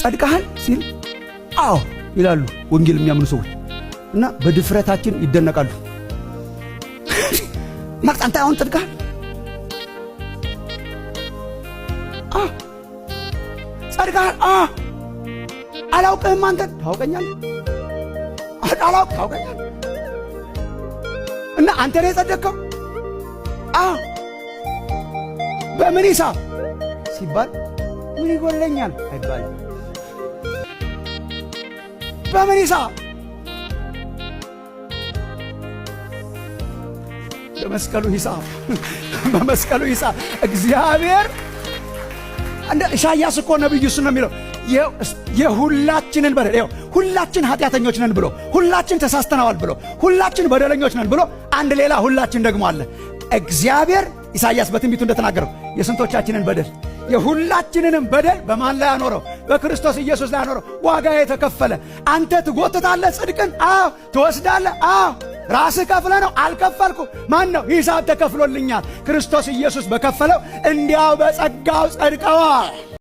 ጸድቀሃል ሲል አዎ ይላሉ ወንጌል የሚያምኑ ሰዎች እና በድፍረታችን ይደነቃሉ። ማለት አንተ አሁን ጸድቀሃል? ጸድቀሃል? አላውቅህም። አንተ ታውቀኛለህ? ታውቀኛለህ? እና አንተ ነው የጸደቅከው? በምን ሂሳብ ሲባል ምን ይጎለኛል አይባልም። በምን ሂሳብ? በመስቀሉ ሂሳብ። በመስቀሉ ሂሳብ እግዚአብሔር እንደ ኢሳይያስ እኮ ነብዩ እሱ ነው የሚለው የሁላችንን በደል ሁላችን ኃጢአተኞች ነን ብሎ ሁላችን ተሳስተናል ብሎ ሁላችን በደለኞች ነን ብሎ አንድ ሌላ ሁላችን ደግሞ አለ። እግዚአብሔር ኢሳይያስ በትንቢቱ እንደተናገረው የስንቶቻችንን በደል የሁላችንንም በደል በማን ላይ አኖረው? በክርስቶስ ኢየሱስ ላይ አኖረው። ዋጋ የተከፈለ አንተ ትጎትታለህ ጽድቅን? ትወስዳለህ? ራስህ ከፍለህ ነው? አልከፈልኩ። ማን ነው? ሂሳብ ተከፍሎልኛል። ክርስቶስ ኢየሱስ በከፈለው እንዲያው በጸጋው ጸድቀዋል።